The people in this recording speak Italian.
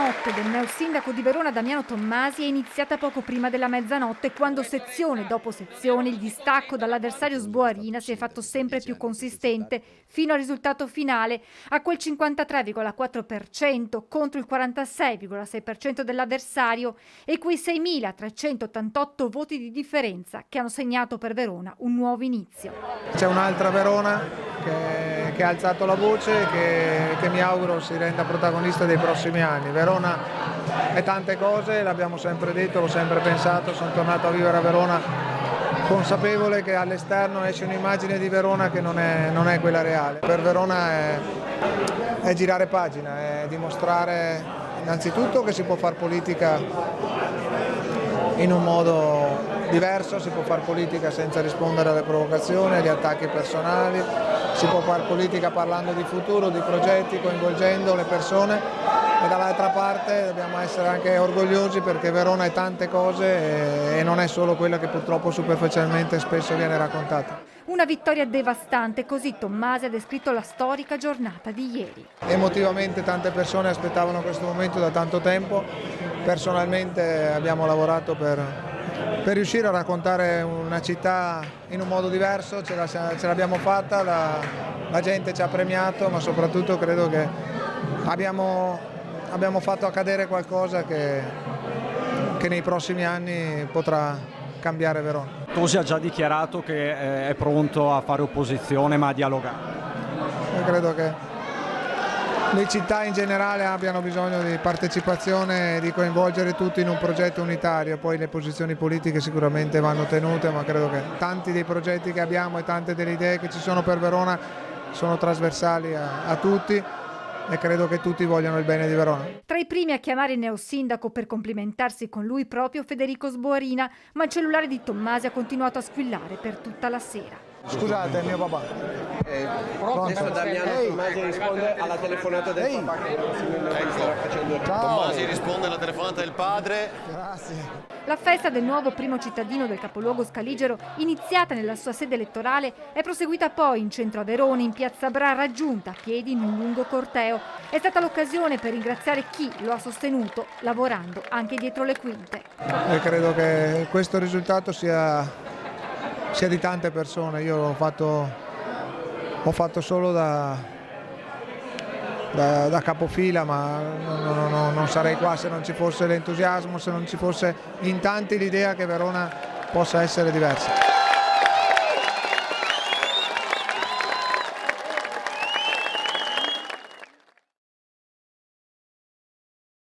notte del neosindaco di Verona Damiano Tommasi è iniziata poco prima della mezzanotte, quando sezione dopo sezione il distacco dall'avversario Sboarina si è fatto sempre più consistente, fino al risultato finale, a quel 53,4% contro il 46,6% dell'avversario e quei 6.388 voti di differenza che hanno segnato per Verona un nuovo inizio. C'è un'altra Verona che ha alzato la voce e che mi auguro si renda protagonista dei prossimi anni. Verona è tante cose, l'abbiamo sempre detto, l'ho sempre pensato, sono tornato a vivere a Verona consapevole che all'esterno esce un'immagine di Verona che non è quella reale. Per Verona è girare pagina, è dimostrare innanzitutto che si può fare politica in un modo diverso, si può fare politica senza rispondere alle provocazioni, agli attacchi personali, si può fare politica parlando di futuro, di progetti, coinvolgendo le persone e dall'altra parte dobbiamo essere anche orgogliosi perché Verona è tante cose e non è solo quella che purtroppo superficialmente spesso viene raccontata. Una vittoria devastante, così Tommasi ha descritto la storica giornata di ieri. Emotivamente tante persone aspettavano questo momento da tanto tempo, personalmente abbiamo lavorato per riuscire a raccontare una città in un modo diverso, ce l'abbiamo fatta, la gente ci ha premiato, ma soprattutto credo che abbiamo fatto accadere qualcosa che nei prossimi anni potrà cambiare Verona. Tosi ha già dichiarato che è pronto a fare opposizione ma a dialogare. Io credo che le città in generale abbiano bisogno di partecipazione e di coinvolgere tutti in un progetto unitario, poi le posizioni politiche sicuramente vanno tenute, ma credo che tanti dei progetti che abbiamo e tante delle idee che ci sono per Verona sono trasversali a tutti e credo che tutti vogliano il bene di Verona. Tra i primi a chiamare il neosindaco per complimentarsi con lui proprio Federico Sboarina, ma il cellulare di Tommasi ha continuato a squillare per tutta la sera. Scusate, è mio papà. Adesso Damiano Tommasi risponde alla telefonata del papà che stava facendo. Tommasi risponde alla telefonata del padre. Grazie. La festa del nuovo primo cittadino del capoluogo scaligero, iniziata nella sua sede elettorale, è proseguita poi in centro a Verona, in piazza Bra, raggiunta a piedi in un lungo corteo. È stata l'occasione per ringraziare chi lo ha sostenuto, lavorando anche dietro le quinte. E credo che questo risultato sia di tante persone. Io ho fatto solo da capofila, ma non sarei qua se non ci fosse l'entusiasmo, se non ci fosse in tanti l'idea che Verona possa essere diversa.